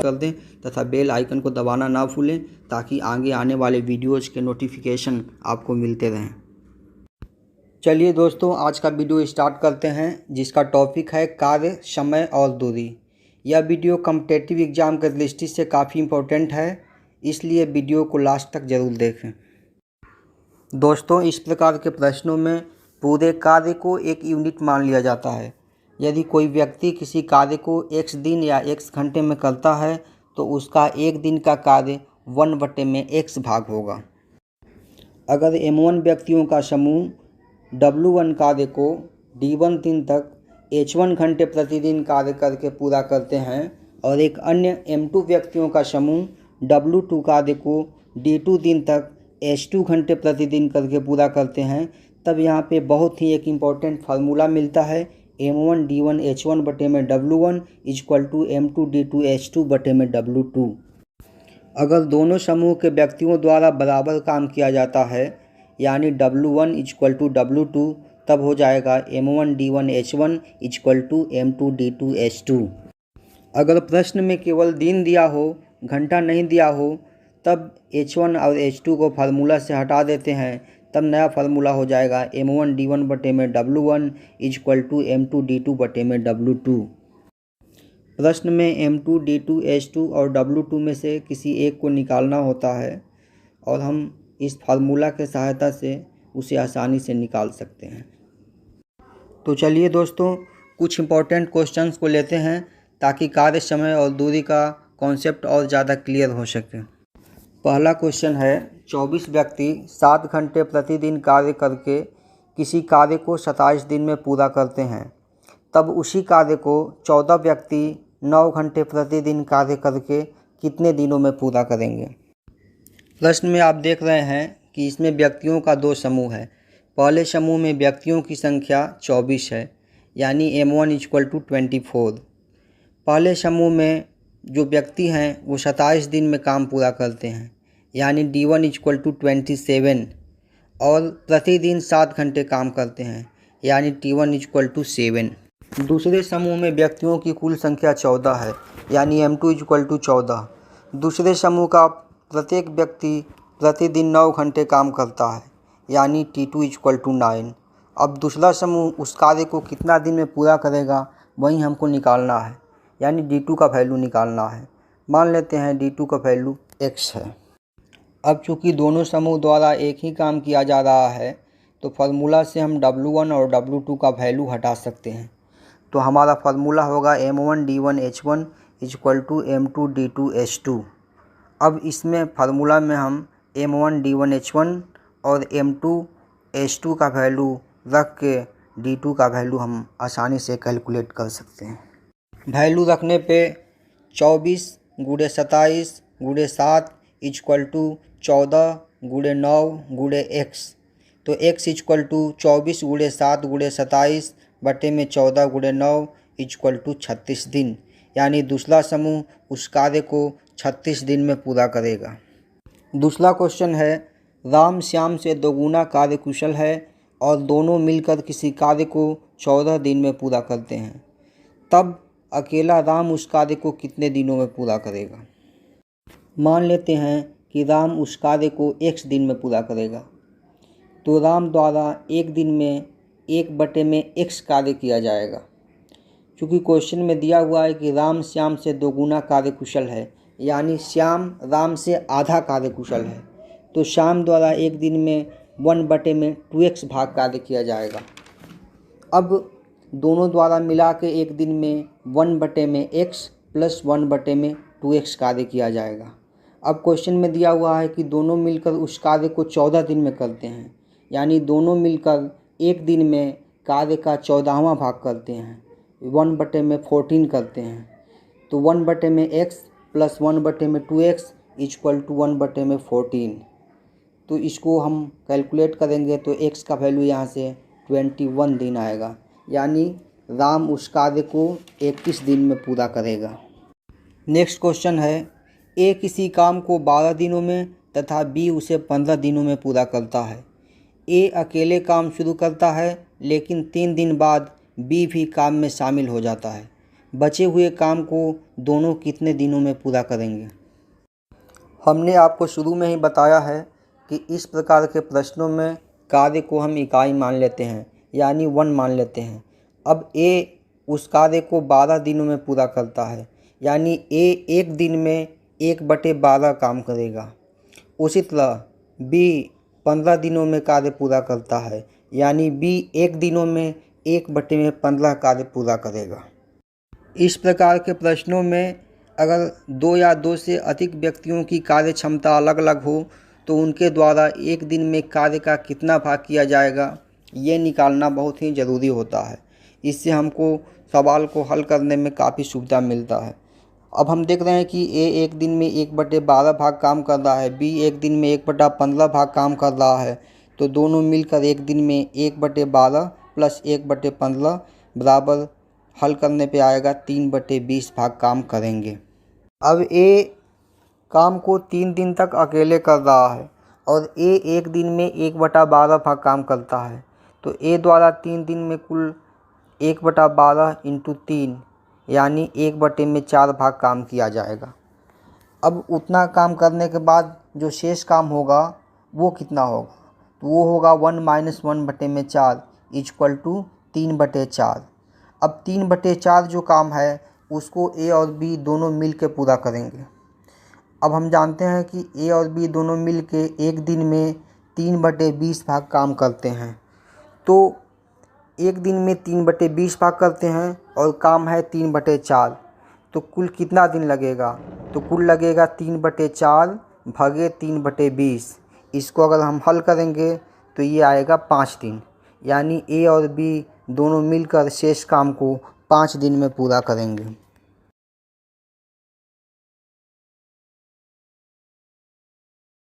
कर दें तथा बेल आइकन को दबाना ना भूलें ताकि आगे आने वाले वीडियोज़ के नोटिफिकेशन आपको मिलते रहें। चलिए दोस्तों, आज का वीडियो स्टार्ट करते हैं, जिसका टॉपिक है कार्य, समय और दूरी। यह वीडियो कॉम्पिटिटिव एग्ज़ाम के दृष्टि से काफ़ी इम्पोर्टेंट है, इसलिए वीडियो को लास्ट तक ज़रूर देखें। दोस्तों, इस प्रकार के प्रश्नों में पूरे कार्य को एक यूनिट मान लिया जाता है। यदि कोई व्यक्ति किसी कार्य को x दिन या x घंटे में करता है तो उसका एक दिन का कार्य 1/x भाग होगा। अगर m1 व्यक्तियों का समूह W1 कार्य को D1 दिन तक H1 घंटे प्रतिदिन कार्य करके पूरा करते हैं और एक अन्य M2 व्यक्तियों का समूह W2 कार्य को D2 दिन तक H2 घंटे प्रतिदिन करके पूरा करते हैं, तब यहाँ पे बहुत ही एक इम्पॉर्टेंट फार्मूला मिलता है। M1 D1 H1 बटे में W1 equal to M2 D2 H2 बटे में W2। अगर दोनों समूह के व्यक्तियों द्वारा बराबर काम किया जाता है, यानी W1 इक्वल टू W2, तब हो जाएगा M1 D1 H1 equal to M2 D2 H2। अगर प्रश्न में केवल दिन दिया हो, घंटा नहीं दिया हो, तब H1 और H2 को फार्मूला से हटा देते हैं, तब नया फार्मूला हो जाएगा M1 D1 बटे में W1 equal to M2 D2 बटे में W2। प्रश्न में M2 D2 H2 और W2 में से किसी एक को निकालना होता है और हम इस फार्मूला के सहायता से उसे आसानी से निकाल सकते हैं। तो चलिए दोस्तों, कुछ इम्पोर्टेंट क्वेश्चंस को लेते हैं ताकि कार्य, समय और दूरी का कॉन्सेप्ट और ज़्यादा क्लियर हो सके। पहला क्वेश्चन है, 24 व्यक्ति 7 घंटे प्रतिदिन कार्य करके किसी कार्य को 27 दिन में पूरा करते हैं, तब उसी कार्य को 14 व्यक्ति 9 घंटे प्रतिदिन कार्य करके कितने दिनों में पूरा करेंगे। प्रश्न में आप देख रहे हैं कि इसमें व्यक्तियों का दो समूह है। पहले समूह में व्यक्तियों की संख्या 24 है, यानी M1 इक्वल टू 24। पहले समूह में जो व्यक्ति हैं वो 27 दिन में काम पूरा करते हैं, यानी D1 इक्वल टू 27, और प्रतिदिन 7 घंटे काम करते हैं, यानी T1 इक्वल टू 7। दूसरे समूह में व्यक्तियों की कुल संख्या 14 है, यानी M2 इक्वल टू 14। दूसरे समूह का प्रत्येक व्यक्ति प्रतिदिन 9 घंटे काम करता है, यानी T2 इक्वल टू 9। अब दूसरा समूह उस कार्य को कितना दिन में पूरा करेगा वही हमको निकालना है, यानी D2 का वैल्यू निकालना है। मान लेते हैं D2 का वैल्यू x है। अब चूँकि दोनों समूह द्वारा एक ही काम किया जा रहा है तो फार्मूला से हम W1 और W2 का वैल्यू हटा सकते हैं। तो हमारा फार्मूला होगा M1 D1 H1 equal to M2 D2 H2। अब इसमें फार्मूला में हम M1 D1 H1 और M2 H2 का वैल्यू रख के D2 का वैल्यू हम आसानी से कैलकुलेट कर सकते हैं। वैल्यू रखने पे 24 गुणे 27 गुणे 7 इक्वल टू 14 गुणे 9 गुणे x। तो x इक्वल टू 24 गुणे 7 गुणे 27 बटे में 14 गुणे 9 इक्वल टू 36 दिन, यानी दूसरा समूह उस कार्य को 36 दिन में पूरा करेगा। दूसरा क्वेश्चन है, राम श्याम से दोगुना कार्य कुशल है और दोनों मिलकर किसी कार्य को 14 दिन में पूरा करते हैं, तब अकेला राम उस कार्य को कितने दिनों में पूरा करेगा। मान लेते हैं कि राम उस कार्य को x दिन में पूरा करेगा, तो राम द्वारा एक दिन में 1/x कार्य किया जाएगा। क्योंकि क्वेश्चन में दिया हुआ है कि राम श्याम से दोगुना कार्य कुशल है, यानी श्याम राम से आधा कार्य कुशल है, तो श्याम द्वारा एक दिन में 1/2x भाग कार्य किया जाएगा। अब दोनों द्वारा मिला के एक दिन में 1/x प्लस 1/2x कार्य किया जाएगा। अब क्वेश्चन में दिया हुआ है कि दोनों मिलकर उस कार्य को 14 दिन में करते हैं, यानी दोनों मिलकर एक दिन में कार्य का 14वां भाग करते हैं, 1/14 करते हैं। तो 1/x plus 1/2x equal to 1/14। तो इसको हम कैलकुलेट करेंगे तो x का वैल्यू यहाँ से 21 दिन आएगा, यानी राम उस कार्य को 21 दिन में पूरा करेगा। नेक्स्ट क्वेश्चन है, A किसी काम को 12 दिनों में तथा B उसे 15 दिनों में पूरा करता है। A अकेले काम शुरू करता है, लेकिन 3 दिन बाद B भी काम में शामिल हो जाता है। बचे हुए काम को दोनों कितने दिनों में पूरा करेंगे। हमने आपको शुरू में ही बताया है कि इस प्रकार के प्रश्नों में कार्य को हम इकाई मान लेते हैं, यानी 1 मान लेते हैं। अब ए उस कार्य को 12 दिनों में पूरा करता है, यानी ए एक दिन में 1/12 काम करेगा। उसी तरह बी 15 दिनों में कार्य पूरा करता है, यानी बी एक दिनों में 1/15 कार्य पूरा करेगा। इस प्रकार के प्रश्नों में अगर 2 या 2 से अधिक व्यक्तियों की कार्य क्षमता अलग अलग हो तो उनके द्वारा एक दिन में कार्य का कितना भाग किया जाएगा, ये निकालना बहुत ही ज़रूरी होता है। इससे हमको सवाल को हल करने में काफ़ी सुविधा मिलता है। अब हम देख रहे हैं कि ए एक दिन में 1/12 भाग काम कर रहा है, बी एक दिन में 1/15 भाग काम कर रहा है, तो दोनों मिलकर एक दिन में 1/12 प्लस 1/15 बराबर हल करने पे आएगा 3/20 भाग काम करेंगे। अब ए काम को 3 दिन तक अकेले कर रहा है और ए एक दिन में 1/12 भाग काम करता है, तो ए द्वारा 3 दिन में कुल 1/12 × 3 यानी 1/4 भाग काम किया जाएगा। अब उतना काम करने के बाद जो शेष काम होगा वो कितना होगा, तो वो होगा 1 - 1/4 = 3/4। अब 3/4 जो काम है उसको ए और बी दोनों मिल के पूरा करेंगे। अब हम जानते हैं कि ए और बी दोनों मिल के एक दिन में 3/20 भाग काम करते हैं, तो एक दिन में 3/20 भाग करते हैं और काम है 3/4, तो कुल कितना दिन लगेगा, तो कुल लगेगा 3/4 भागे 3/20। इसको अगर हम हल करेंगे तो ये आएगा 5 दिन, यानी ए और बी दोनों मिलकर शेष काम को 5 दिन में पूरा करेंगे।